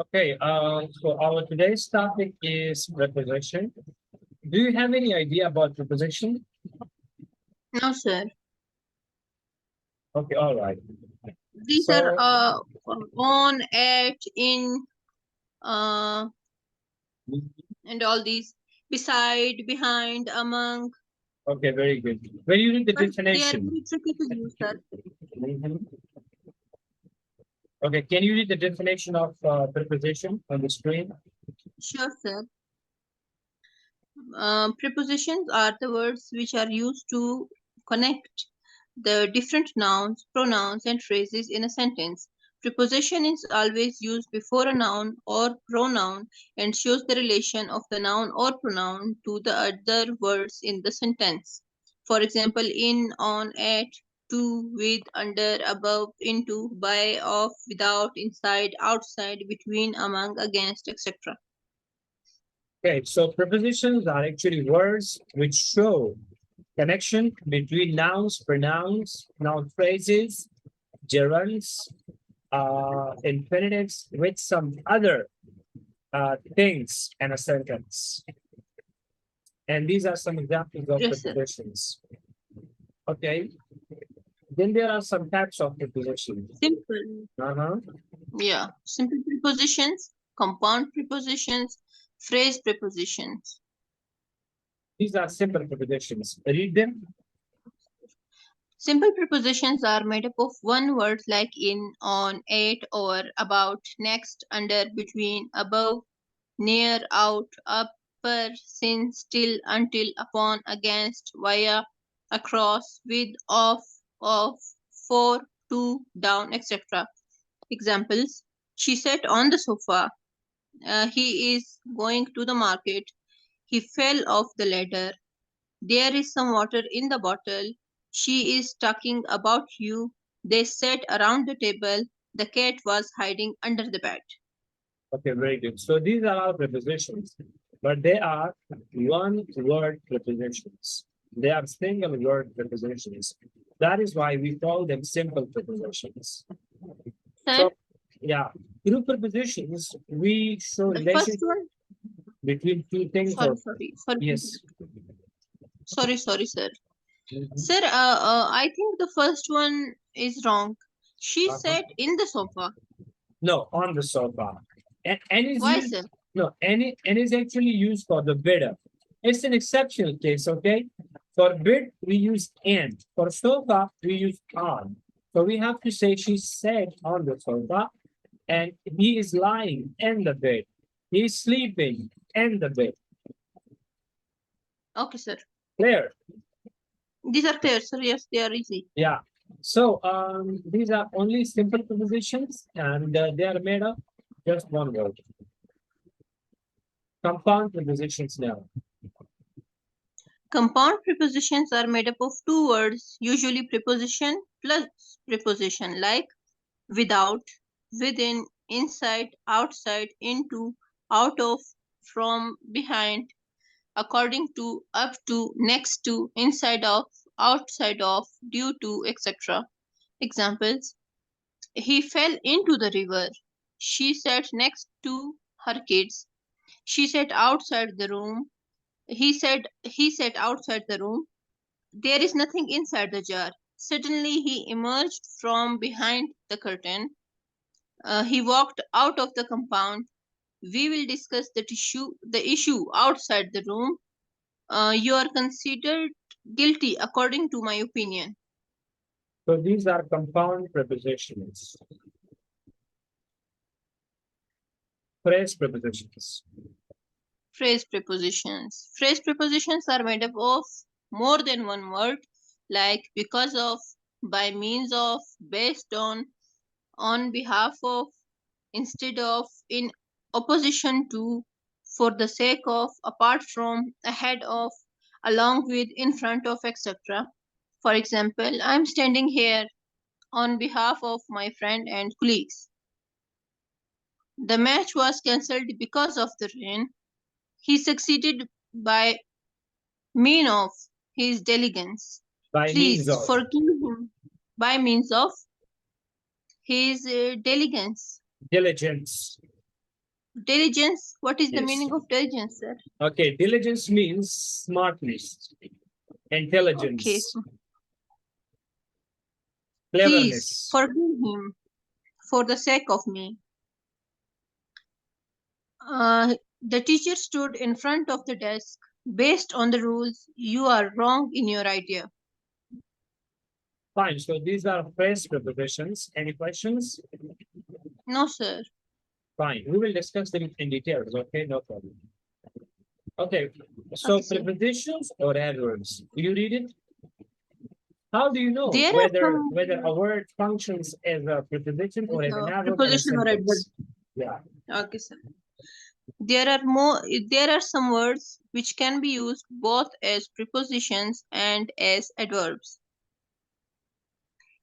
Okay, so our today's topic is preposition. Do you have any idea about preposition? No, sir. Okay, all right. These are So, on, at, in, uh, and all these. Beside, behind, among. okay, very good. When you read the But they are definition, very tricky to use, sir. Mhm. Okay, can you read the definition of preposition on the screen? Sure, sir. Prepositions are the words which are used to connect the different nouns, pronouns, and phrases in a sentence. Preposition is always used before a noun or pronoun and shows the relation of the noun or pronoun to the other words in the sentence. For example, in, on, at, to, with, under, above, into, by, of, without, inside, outside, between, among, against, etc. Okay, so prepositions are actually words which show connection between nouns, pronouns, noun phrases, gerunds, infinitives with some other things in a sentence. And these are some examples of Yes, sir. prepositions. Okay. Then there are some types of prepositions. Simple. Uh-huh. Yeah, simple prepositions, compound prepositions, phrase prepositions. These are simple prepositions. Read them. Simple prepositions are made up of one word like in, on, at, or, about, next, under, between, above, near, out, upper, since, till, until, upon, against, via, across, with, of, for, to, down, etc. Examples: she sat on the sofa. He is going to the market. He fell off the ladder. There is some water in the bottle. She is talking about you. They sat around the table. The cat was hiding under the bed. Okay, very good. So these are all prepositions, but they are one word prepositions. They are single word prepositions. That is why we call them simple prepositions. Sir, So, yeah, through prepositions, we show the first relation one. between two things Sorry, or sorry, sorry, yes. sorry, sir. Mhm. Sir, I think the first one is wrong. She Uh-huh. sat in the sofa. No, on the sofa. And is Why, used sir? no, and is actually used for the bidder. It's an exceptional case, okay? For bid, we use and. For sofa, we use on. So we have to say she sat on the sofa and he is lying in the bed. He is sleeping in the bed. Okay, sir. Clear? These are clear, sir. Yes, they are easy. Yeah. So these are only simple prepositions and they are made of just one word. Compound prepositions now. Compound prepositions are made up of two words, usually preposition plus preposition, like without, within, inside, outside, into, out of, from, behind, according to, up to, next to, inside of, outside of, due to, etc. Examples: he fell into the river. She sat next to her kids. She sat outside the room. He sat outside the room. There is nothing inside the jar. Suddenly he emerged from behind the curtain. He walked out of the compound. We will discuss the issue outside the room. You are considered guilty according to my opinion. So these are compound prepositions. Phrase prepositions. Phrase prepositions. Phrase prepositions are made up of more than one word, like because of, by means of, based on behalf of, instead of, in opposition to, for the sake of, apart from, ahead of, along with, in front of, etc. For example, I'm standing here on behalf of my friend and colleagues. The match was cancelled because of the rain. He succeeded by means of his diligence. By means Please of. forgive him by means of his diligence. Diligence. Diligence. What is the Yes. meaning of diligence, sir? Okay, diligence means smartness, intelligence, Okay. So please cleverness. forgive him for the sake of me. The teacher stood in front of the desk. Based on the rules, you are wrong in your idea. Fine, so these are phrase prepositions. Any questions? No, sir. Fine, we will discuss them in details, okay? No problem. Okay, so Okay, sir. prepositions or adverbs. Do you read it? How do you know There are whether a some word functions as a preposition or as an adverb in a preposition or adverb. sentence? Yeah. Okay, sir. There are some words which can be used both as prepositions and as adverbs.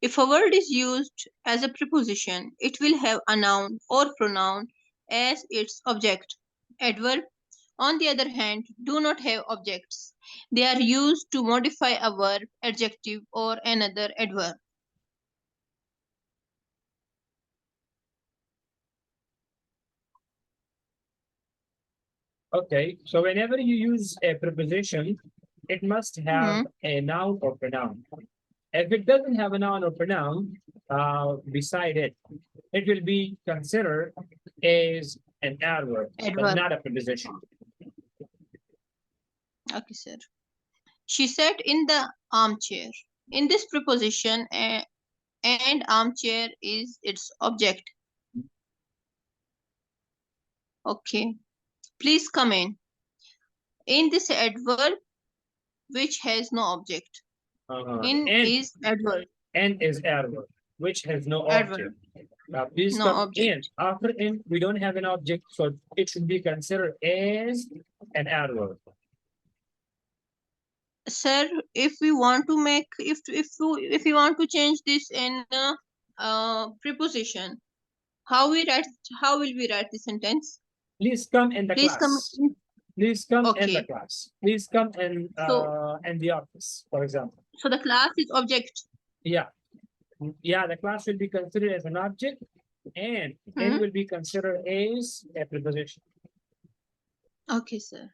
If a word is used as a preposition, it will have a noun or pronoun as its object. Adverb, on the other hand, do not have objects. They are used to modify a verb, adjective, or another adverb. Okay, so whenever you use a preposition, it must have a noun or pronoun. If it doesn't have a noun or pronoun beside it, it will be considered as an adverb, but Adverb. not a preposition. Okay, sir. She sat in the armchair. In this preposition, and armchair is its object. Okay. Please come in. In this adverb, which has no object. In is adverb. And is adverb, which has no Adverb. object. Please No come object. in. After in, we don't have an object, so it should be considered as an adverb. Sir, if we want to make if we want to change this in preposition, how will we write the sentence? Please come in the Please come class. in. Please come in the Okay. class. Please come So in the office, for example. so the class is object. Yeah. Yeah, the class will be considered as an object and it will be considered as a preposition. Okay, sir.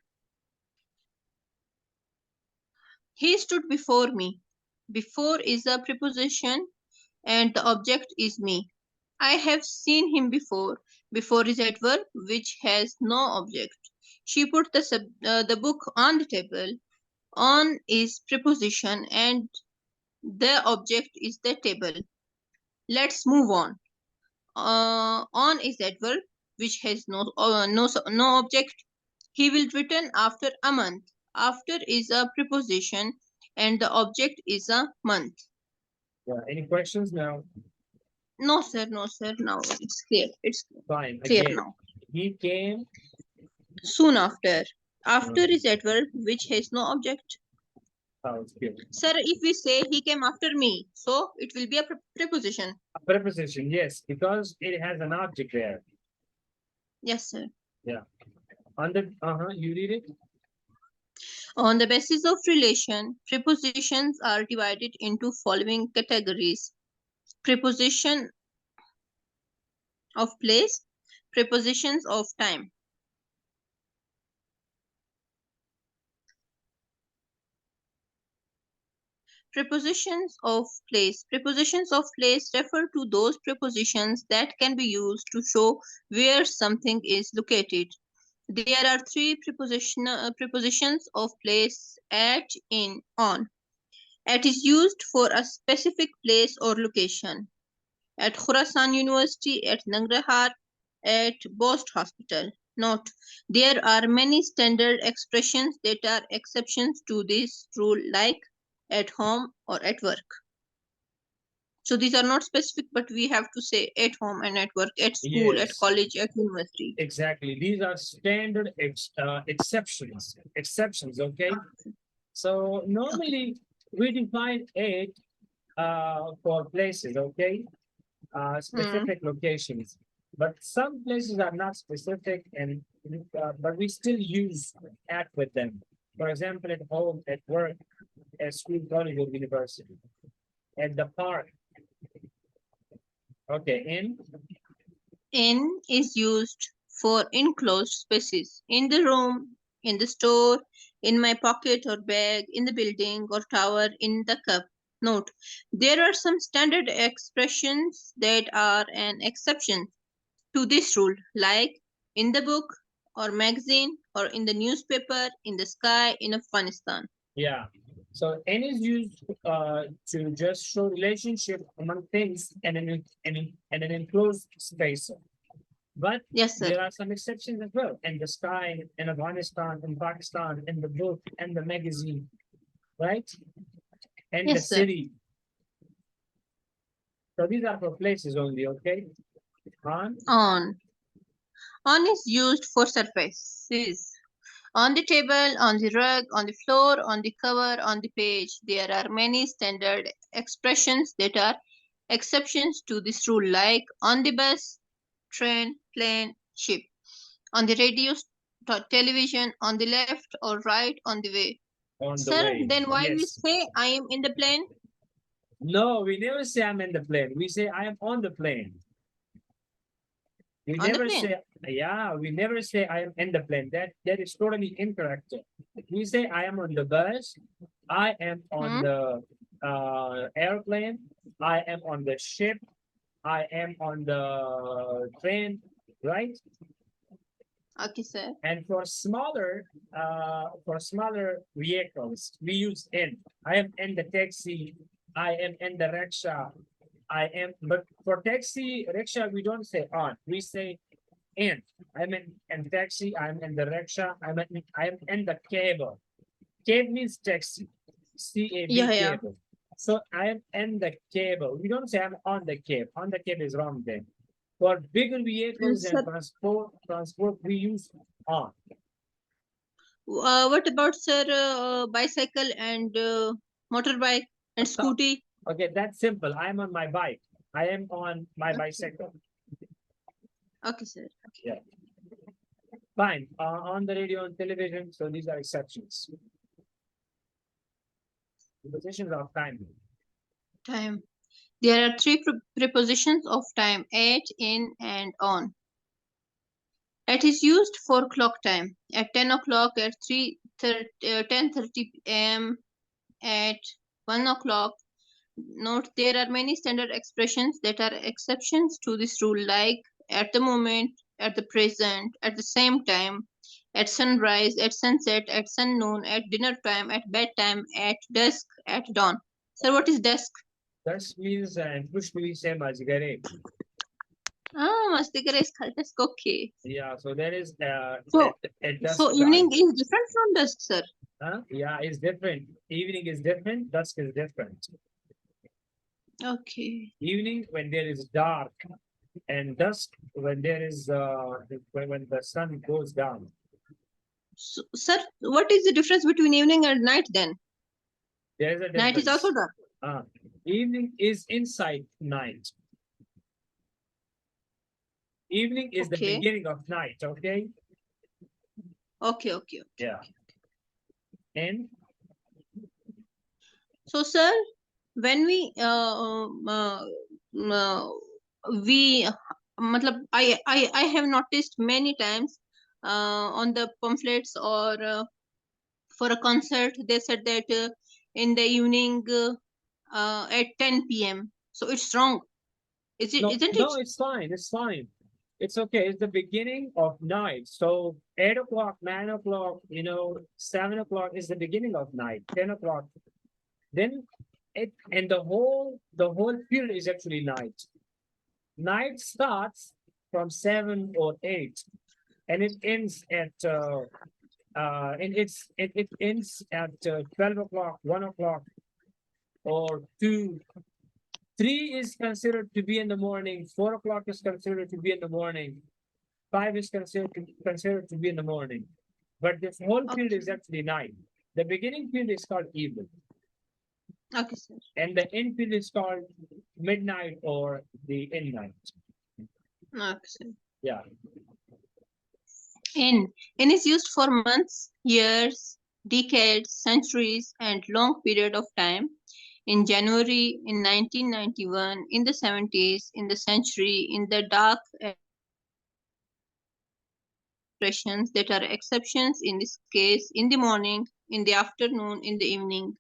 He stood before me. Before is a preposition and the object is me. I have seen him before. Before is adverb which has no object. She put the book on the table. On is preposition and the object is the table. Let's move on. On is adverb which has no object. He will return after a month. After is a preposition and the object is a month. Yeah. Any questions now? No, sir. No, sir. Now it's clear. It's Fine. clear Again, now. he came Soon after. After is adverb which has no object. Sir, if we say he came after me, so it will be a preposition. A preposition, yes, because it has an object there. Yes, sir. Yeah. On the you read it. On the basis of relation, prepositions are divided into following categories: preposition of place, prepositions of time. Prepositions of place. Prepositions of place refer to those prepositions that can be used to show where something is located. There are three prepositions of place: at, in, on. At is used for a specific place or location. At Khurasan University, at Nangarhar, at Bost Hospital. Note: there are many standard expressions that are exceptions to this rule, like at home or at work. So these are not specific, but we have to say at home and at work, at school, at college, at university. Exactly. These are standard exceptions. Exceptions, okay? So normally we define it for places, okay? Specific locations. But some places are not specific and but we still use at with them. For example, at home, at work, at school, college, or university. At the park. Okay, in In is used for enclosed spaces in the room, in the store, in my pocket or bag, in the building or tower, in the cup. Note, there are some standard expressions that are an exception to this rule, like in the book or magazine or in the newspaper, in the sky, in Afghanistan. Yeah. So N is used to just show relationship among things and an enclosed space. But Yes, sir. there are some exceptions as well. In the sky, in Afghanistan, in Pakistan, in the book, and the magazine, right? And the Yes, sir. city. So these are for places only, okay? On. On. On is used for surfaces. On the table, on the rug, on the floor, on the cover, on the page. There are many standard expressions that are exceptions to this rule, like on the bus, train, plane, ship. On the radio, television, on the left or right, on the way. On the Sir, way. then why we Yes. say I am in the plane? No, we never say I'm in the plane. We say I am on the plane. We On the never plane. say, yeah, we never say I am in the plane. That is totally incorrect. We say I am on the bus, I am on the airplane, I am on the ship, I am on the train, right? Okay, sir. And for smaller vehicles, we use in. I am in the taxi, I am in the rickshaw, I am, but for taxi, rickshaw, we don't say on, we say in. I'm in taxi, I'm in the rickshaw, I'm in the cable. Cab means taxi. C-A-B, Yeah, yeah. cable. So I am in the cable. We don't say I'm on the cab. On the cab is wrong then. For bigger vehicles and Sir, transport, we use on. what about, sir, bicycle and motorbike and scooty? Okay, that's simple. I am on my bike. I am on my bicycle. Okay, sir. Yeah. Fine. On the radio and television, so these are exceptions. Prepositions of time. Time. There are three prepositions of time: at, in, and on. At is used for clock time. At 10 o'clock, at 10:30 a.m., at 1 o'clock. Note, there are many standard expressions that are exceptions to this rule, like at the moment, at the present, at the same time, at sunrise, at sunset, at sun noon, at dinner time, at bedtime, at dusk, at dawn. Sir, what is dusk? Dusk means and push me same as Gare. Masti kare is dusk. Okay. Yeah, so there is So, a dusk so evening time. is different from dusk, sir. Huh? Yeah, it's different. Evening is different, dusk is different. Okay. Evening when there is dark, and dusk when there is when the sun goes down. So, sir, what is the difference between evening and night then? There is a Night is difference. also dark. Evening is inside night. Evening is the Okay. beginning of night, okay? Okay. Yeah. And So, sir, when we matlab, I have noticed many times on the pamphlets or for a concert they said that in the evening at 10 p.m. So it's wrong. Is it? no, Isn't it? no, it's fine. It's fine. It's okay. It's the beginning of night. So 8 o'clock, 9 o'clock, 7 o'clock is the beginning of night. 10 o'clock. Then it and the whole period is actually night. Night starts from 7 or 8, and it ends at it ends at 12 o'clock, 1 o'clock, or 2. 3 is considered to be in the morning. 4 o'clock is considered to be in the morning. 5 is considered to be in the morning. But this whole period is actually night. The beginning period is called evening. Okay, sir. And the end period is called midnight or the end night. Okay, sir. Yeah. In is used for months, years, decades, centuries, and long period of time. In January, in 1991, in the 70s, in the century, in the dark expressions that are exceptions in this case, in the morning, in the afternoon, in the evening.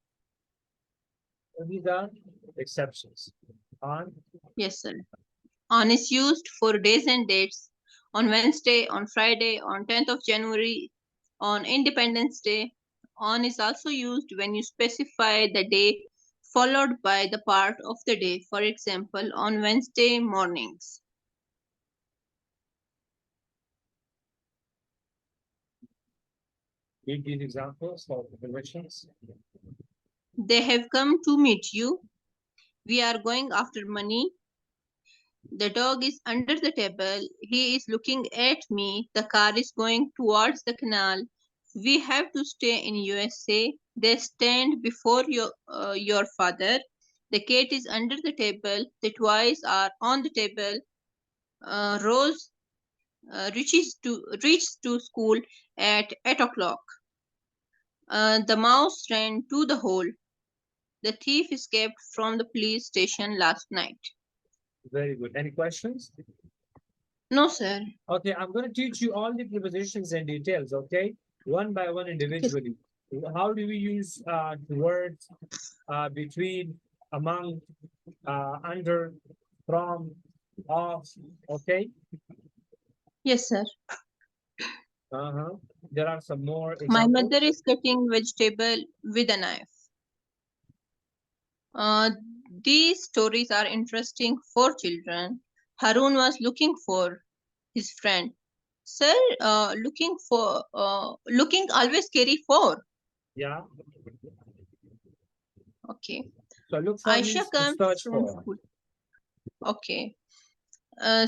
So these are exceptions. On, Yes, sir. On is used for days and dates. On Wednesday, on Friday, on 10th of January, on Independence Day. On is also used when you specify the day followed by the part of the day. For example, on Wednesday mornings. read these examples for prepositions. They have come to meet you. We are going after money. The dog is under the table. He is looking at me. The car is going towards the canal. We have to stay in USA. They stand before your father. The cat is under the table. The toys are on the table. Rose reaches to school at 8 o'clock. The mouse ran to the hole. The thief escaped from the police station last night. Very good. Any questions? No, sir. Okay, I'm going to teach you all the prepositions and details, okay? One by one individually. How do we use the words between, among, under, from, of, okay? Yes, sir. Uh-huh. There are some more My examples. mother is cutting vegetable with a knife. These stories are interesting for children. Harun was looking for his friend. Sir, looking always carry for. Yeah. Okay. So look for Aisha means to comes search from for. school. Okay.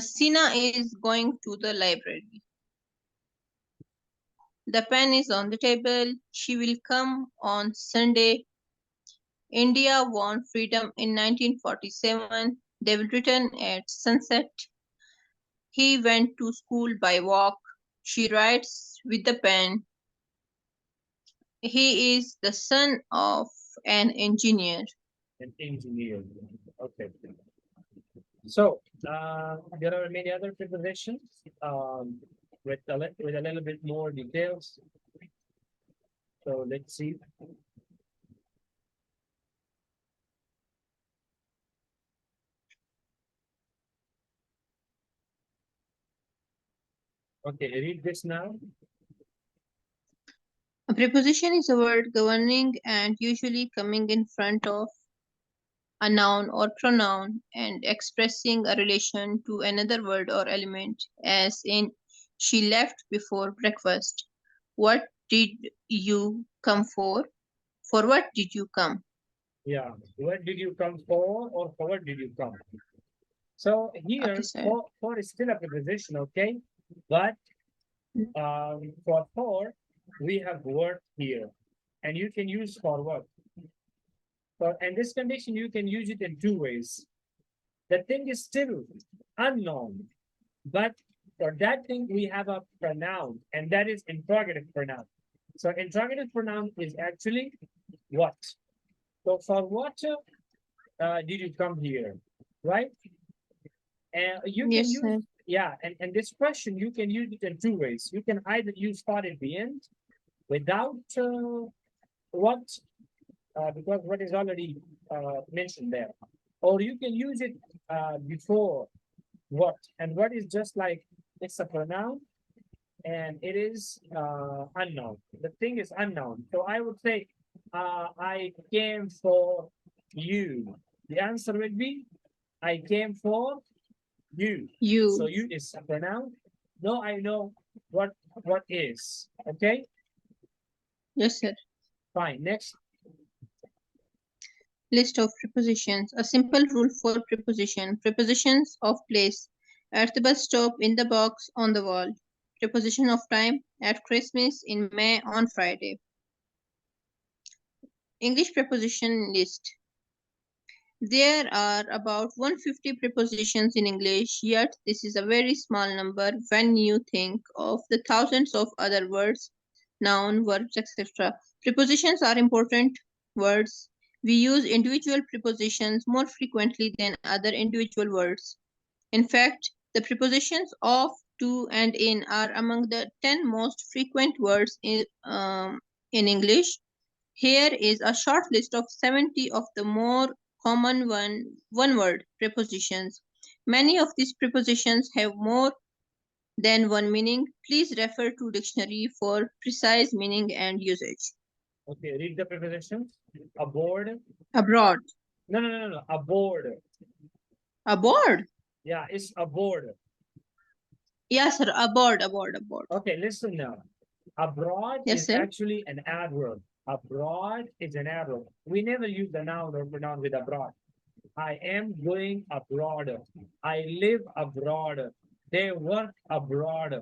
Sina is going to the library. The pen is on the table. She will come on Sunday. India won freedom in 1947. They will return at sunset. He went to school by walk. She writes with the pen. He is the son of an engineer. An engineer. Okay. So there are many other prepositions with a little bit more details. So let's see. Okay, read this now. A preposition is a word governing and usually coming in front of a noun or pronoun and expressing a relation to another word or element, as in, she left before breakfast. What did you come for? For what did you come? Yeah. What did you come for, or for what did you come? So Okay, here, sir. for is still a preposition, okay? But for, we have word here. And you can use for what? For in this condition, you can use it in two ways. The thing is still unknown, but for that thing, we have a pronoun, and that is interrogative pronoun. So interrogative pronoun is actually what? So for what did you come here, right? And you can Yes, use, sir. yeah, and this question, you can use it in two ways. You can either use thought at the end without what, because what is already mentioned there. Or you can use it before what, and what is just like, it's a pronoun, and it is unknown. The thing is unknown. So I would say, I came for you. The answer would be, I came for you. So You. you is a pronoun. No, I know what is. Okay, Yes, sir. fine. Next. List of prepositions. A simple rule for preposition. Prepositions of place. At the bus stop, in the box, on the wall. Preposition of time. At Christmas, in May, on Friday. English preposition list. There are about 150 prepositions in English, yet this is a very small number when you think of the thousands of other words, noun, verbs, etc. Prepositions are important words. We use individual prepositions more frequently than other individual words. In fact, the prepositions of to, and in are among the 10 most frequent words in English. Here is a short list of 70 of the more common one-word prepositions. Many of these prepositions have more than one meaning. Please refer to dictionary for precise meaning and usage. Okay, read the prepositions. Aboard. Abroad. No. Aboard. Aboard? Yeah, it's aboard. Yes, sir. Aboard. Okay, listen now. Abroad Yes, is sir. actually an adverb. Abroad is an adverb. We never use the noun or pronoun with abroad. I am going abroad. I live abroad. They work abroad.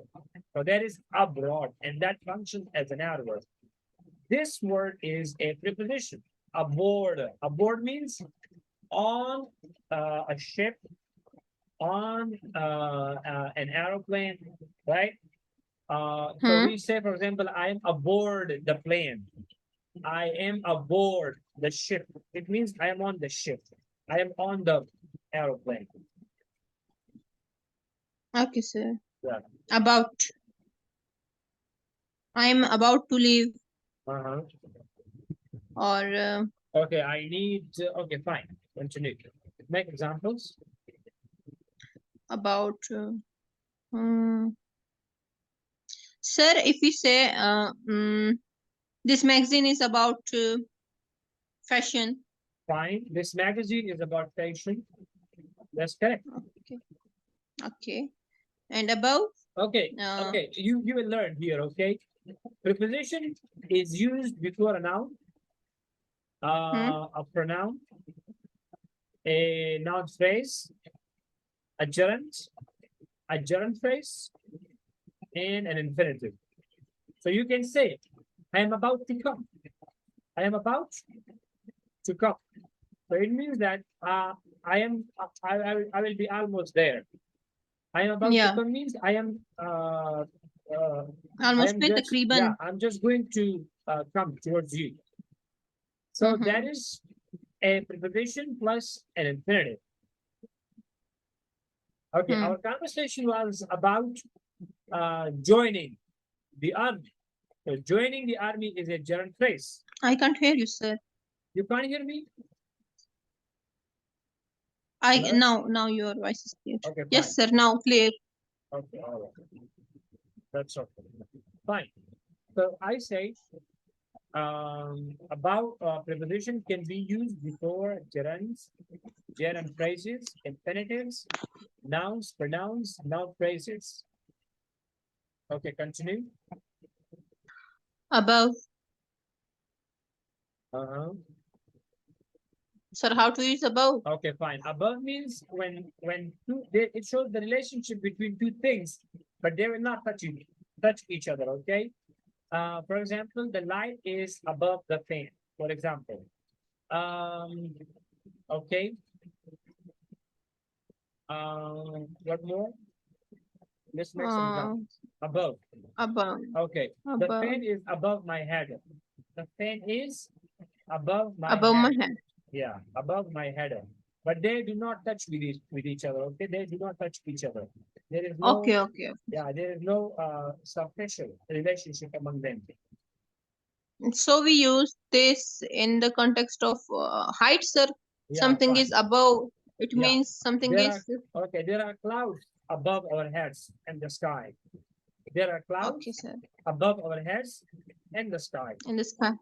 So that is abroad, and that functions as an adverb. This word is a preposition. Aboard. Aboard means on a ship, on an aeroplane, right? So we say, for example, I am aboard the plane. I am aboard the ship. It means I am on the ship. I am on the aeroplane. Okay, sir. Yeah. About. I am about to leave. Uh-huh. Or Okay, I need. Okay, fine. Continue. Make examples. about. Sir, if we say this magazine is about fashion. Fine. This magazine is about fashion. That's correct. Okay. And above? Okay. Okay. You will learn here. Okay. Preposition is used before a noun, a pronoun, a noun phrase, a gerund phrase, and an infinitive. So you can say, I am about to come. I am about to come. So it means that I will be almost there. I am about to come means I am almost I'm just going to come towards you. So that is a preposition plus an infinitive. Okay, our conversation was about joining the army. So joining the army is a gerund phrase. I can't hear you, sir. You can't hear me? Now your voice is clear. Okay, yes, sir. Now clear. Okay, all right. That's okay. Fine. So I say about preposition can be used before gerunds, gerund phrases, infinitives, nouns, pronouns, noun phrases. Okay, continue. Above. Sir, how to use above? Okay, fine. Above means when it shows the relationship between two things, but they will not touch each other. Okay. For example, the light is above the fan. For example. Okay. What more? Let's make some examples. Above. Above. Okay. Above. The fan is above my head. The fan is above my head. Yeah, above my head. But they do not touch with each other. Okay, they do not touch each other. There is no. Okay. Yeah, there is no superficial relationship among them. So we use this in the context of height, sir. Yeah, something fine. Is above. It means something is. Okay, there are clouds above our heads and the sky. There are clouds above our heads and the sky. In the sky.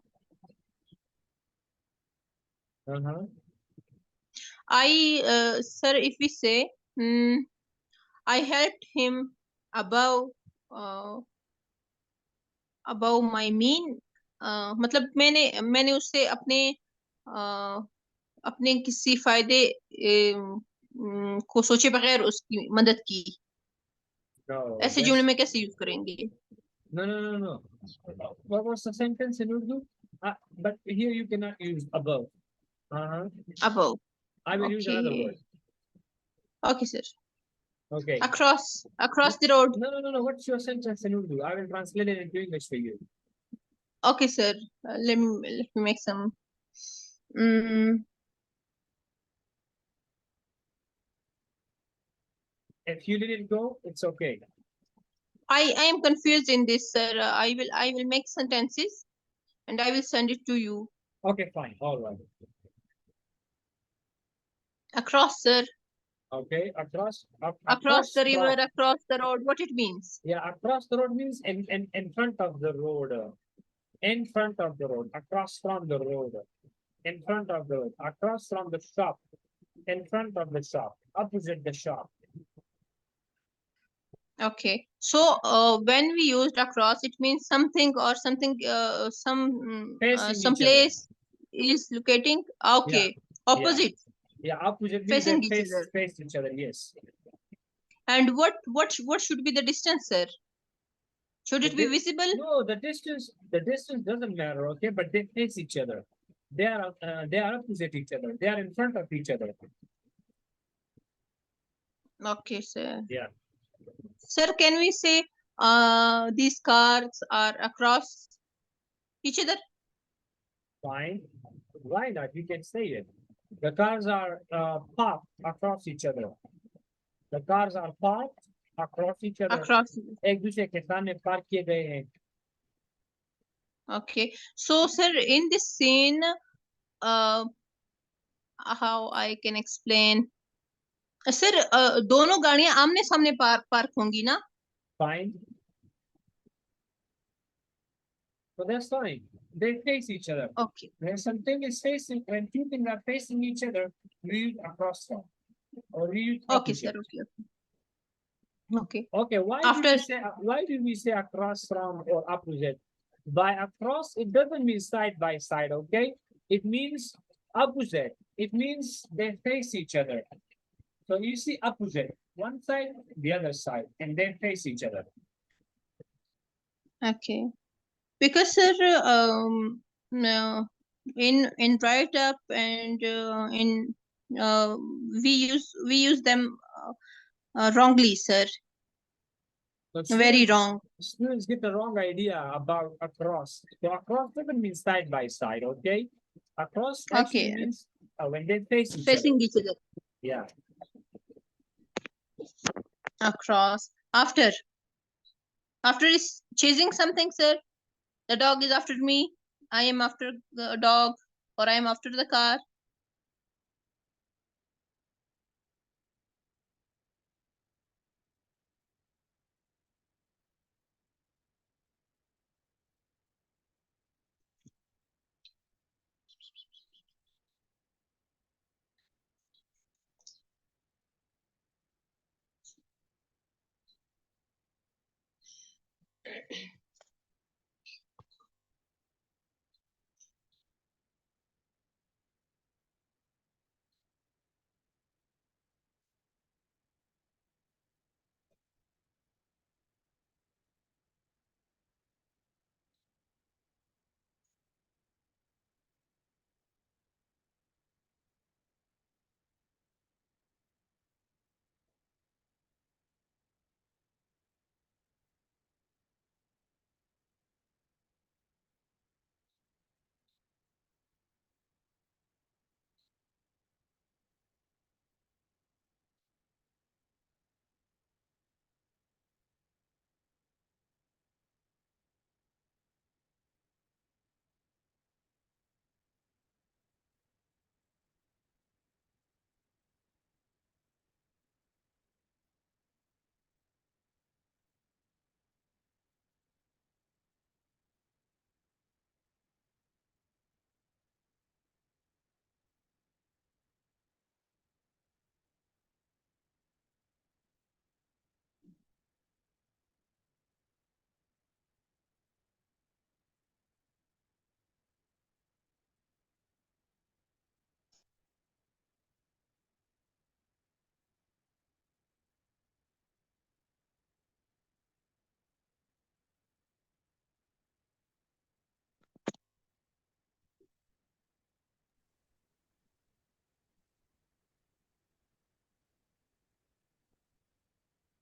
Sir, if we say, I helped him above my mean. मतलब मैंने उससे अपने किसी फायदे को सोचे बगैर उसकी मदद की. ऐसे जुमले में कैसे यूज करेंगे? No. What was the sentence in Urdu? But here you cannot use above. Above. I will use another word. Okay, sir. Okay. Across the road. No. What's your sentence in Urdu? I will translate it into English for you. Okay, sir. Let me make some. If you didn't go, it's okay. I am confused in this, sir. I will make sentences and I will send it to you. Okay, fine. All right. Across, sir. Okay, across Across the river, from. across the road. What it means? Yeah, across the road means in front of the road. In front of the road, across from the road, in front of the road, across from the shop, in front of the shop, opposite the shop. Okay. So when we used across, it means something or something, Facing some each other. place is locating. Yeah, Okay. yeah, Opposite, yeah. Opposite means they facing each other. face each other. Yes. And what should be the distance, sir? Should it be visible? No, the distance doesn't matter. Okay, but they face each other. They are opposite each other. They are in front of each other. Okay, sir. Yeah. Sir, can we say these cars are across each other? Fine. Why not? You can say it. The cars are parked across each other. The cars are parked across each other. Across. एक दूसरे के सामने park किए गए हैं. Okay. So, sir, in this scene, how I can explain? Sir दोनों गाड़ियां आमने सामने पार्क होंगी ना? Fine. So that's fine. They face each other. Okay. When something is facing, when two things are facing each other, we use across from or we use Okay, opposite. sir. Okay. Okay. Okay. After. Why do we say across from or opposite? By across, it doesn't mean side by side. Okay. It means opposite. It means they face each other. So you see opposite, one side, the other side, and they face each other. Okay. Because, sir, no, in write up and in we use them wrongly, sir. But Very wrong. Students get the wrong idea about across. So across doesn't mean side by side, okay? Across actually Okay. means when they face each Facing other. each other. Yeah. Across. After is chasing something, sir. The dog is after me. I am after the dog, or I am after the car.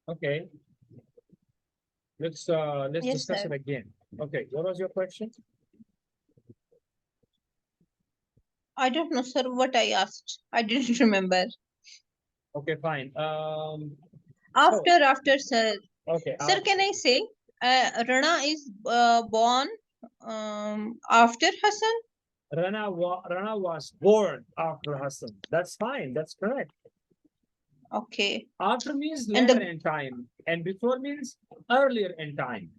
Okay. Let's Yes, discuss sir. it again. Okay, what was your question? I don't know, sir, what I asked. I didn't remember. Okay, fine. After, sir. Okay. Sir, can I say Rana is born after Hassan? Rana was born after Hassan. That's fine. That's correct. Okay. After means And later the in time, and before means earlier in time.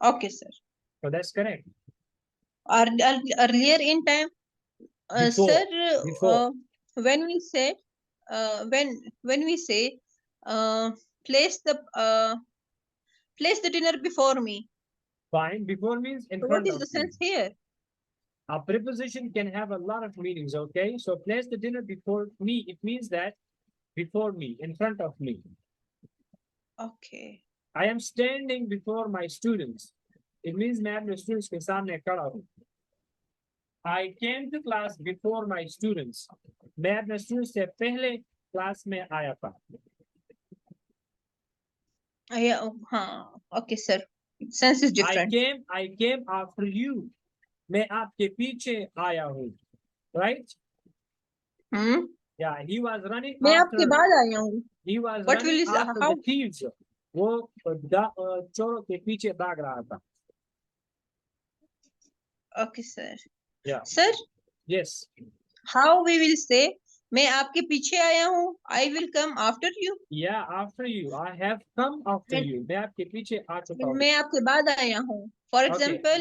okay, sir. So that's correct. Earlier in time, Before. sir, Before. when we say when we say uh, place the uh, place the dinner before me. Fine. Before means in So what front is of the you. sense here? A preposition can have a lot of meanings. Okay. So place the dinner before me. It means that before me, in front of me. Okay. I am standing before my students. It means मैं अपने students के सामने खड़ा हूँ. I came to class before my students. मैं अपने students से पहले class में आया था. Yeah. Okay, sir. Sense is different. I came after you. मैं आपके पीछे आया हूँ. Right? Hmm. Yeah, he was running मैं आपके after. बाद आया हूँ. He was What will running you say? after How? the thieves. वो चोरों के पीछे भाग रहा था. Okay, sir. Yeah. Sir, Yes. how we will say? मैं आपके पीछे आया हूँ. I will come after you. Yeah, after you. I have come after And, you. मैं आपके पीछे आ चुका and हूँ. मैं आपके बाद आया हूँ. For Okay. example,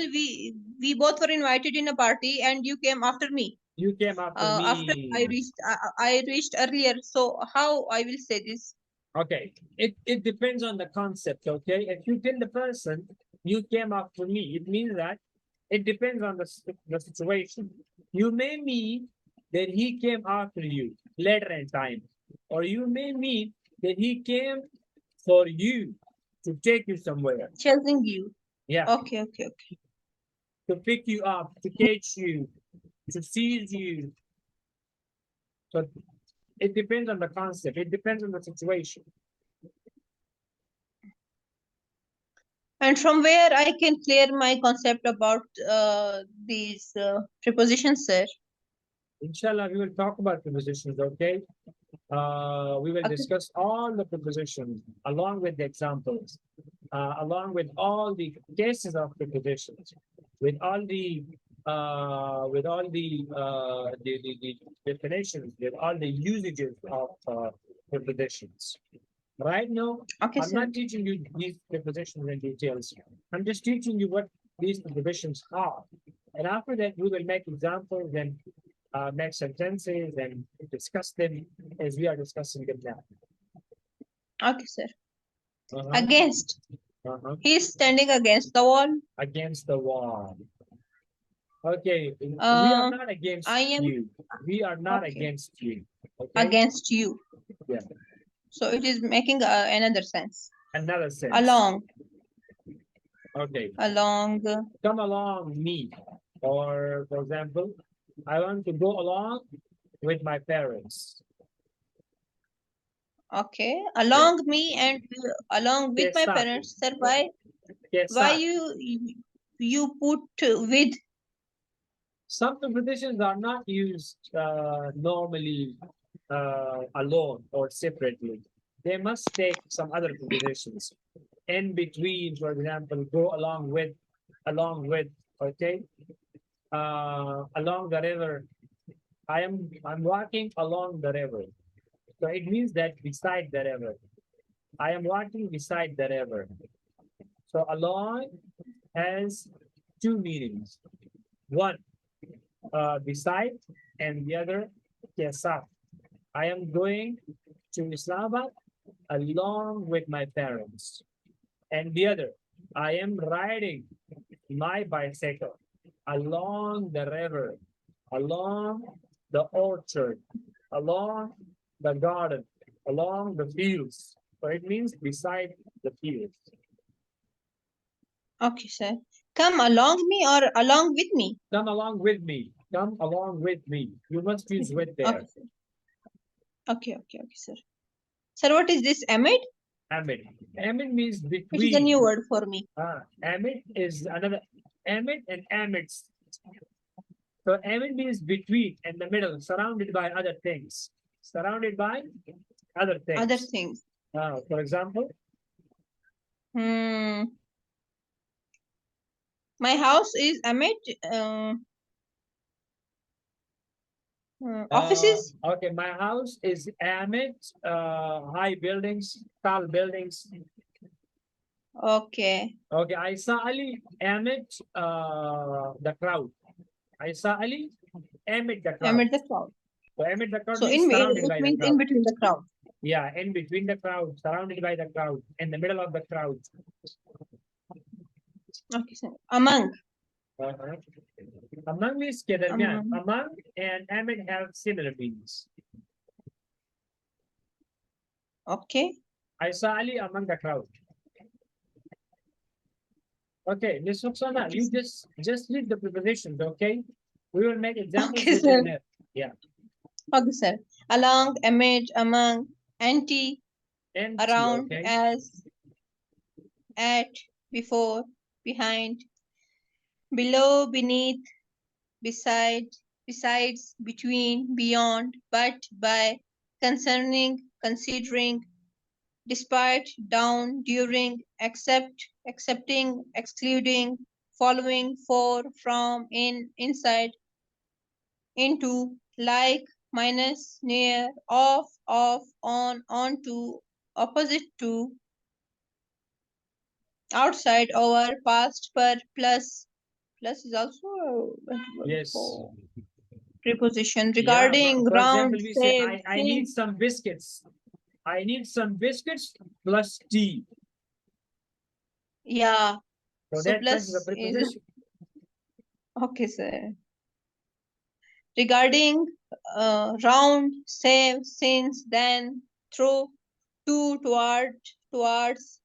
we both were invited in a party and you came after me. You came after After me. I reached earlier. So how I will say this? Okay. It depends on the concept. Okay. If you tell the person you came after me, it means that it depends on the situation. You may mean that he came after you later in time, or you may mean that he came for you to take you somewhere. Chasing you. Yeah. Okay, okay, okay. To pick you up, to catch you, to seize you. So it depends on the concept. It depends on the situation. And from where I can clear my concept about these prepositions, sir? Inshallah, we will talk about prepositions, okay? We will Okay. discuss all the prepositions along with the examples, along with all the cases of prepositions, with all the the definitions, with all the usages of prepositions. Right now, Okay, I'm sir. not teaching you these prepositions in details. I'm just teaching you what these prepositions are. And after that, we will make examples and make sentences and discuss them as we are discussing them now. Okay, sir. Uh-huh, Against. uh-huh. He is standing against the wall. Against the wall. Okay, we are not against I am you. We are not okay. against you. Okay. Against you. Yeah. So it is making another sense. Another sense. Along. Okay. Along. Come along me. Or for example, I want to go along with my parents. Okay. Along me and along with Ke my saath. parents. Sir, why Ke saath. you put with? Some prepositions are not used normally alone or separately. They must take some other prepositions. In between, for example, go along with, okay? Along the river. I'm walking along the river. So it means that beside the river. I am walking beside the river. So along has two meanings. One, beside, and the other, kesaf. I am going to Islamabad along with my parents. And the other, I am riding my bicycle along the river, along the orchard, along the garden, along the fields. So it means beside the fields. Okay, sir. Come along me or along with me? Come along with me. Come along with me. You must use with there. Okay, sir. Okay, sir. Sir, what is this amid? Amid. Amid means between. It is a new word for me. Amid is another. Amid and amidst. So amid means between, in the middle, surrounded by other things. Surrounded by other things. Other things. For example, Hmm. My house is amid offices. Okay, my house is amid high buildings, tall buildings. Okay. Okay, I saw Ali amid the crowd. I saw Ali amid the crowd. Amid the crowd. So amid the crowd So means surrounded it by the means in crowd. between the crowd. Yeah, in between the crowd, surrounded by the crowd, in the middle of the crowd. Okay, sir. Among. Uh-huh. Among means ke darmiyan. Among. Among and amid have similar meanings. Okay. I saw Ali among the crowd. Okay, Miss Roxana, Okay, you sir. just read the prepositions, okay? We will make examples Okay, with your sir. net. Yeah. Okay, sir. Along, amid, among, anti, Empty, around, okay? as, at, before, behind, below, beneath, beside, besides, between, beyond, but, by, concerning, considering, despite, down, during, except, accepting, excluding, following, for, from, in, inside, into, like, minus, near, off, on, onto, opposite to, outside, over, past, per, plus. Plus is also a Yes. preposition. Yeah, Regarding, for example, round, we say, save, I need since. some biscuits. I need some biscuits plus tea. Yeah. So So that is a plus is preposition. okay, sir. Regarding round, save, since, then, through, to, towards,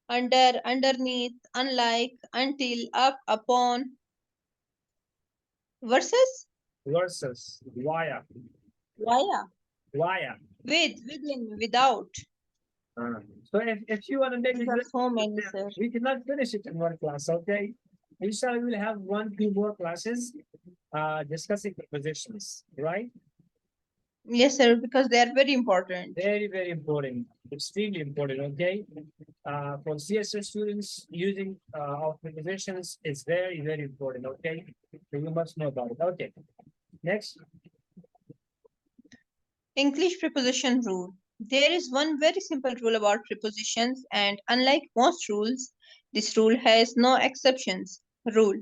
under, underneath, unlike, until, up, upon, versus, Versus via, via, via. with, within, without. So if you want to make These it, are so many, sir. we cannot finish it in one class, okay? Inshallah, we will have 1, 2 more classes discussing prepositions, right? Yes, sir, because they are very important. Very, very important, extremely important, okay? For CSS students, using of prepositions is very, very important, okay? So you must know about it. Okay, next. English preposition rule. There is one very simple rule about prepositions, and unlike most rules, this rule has no exceptions. Rule.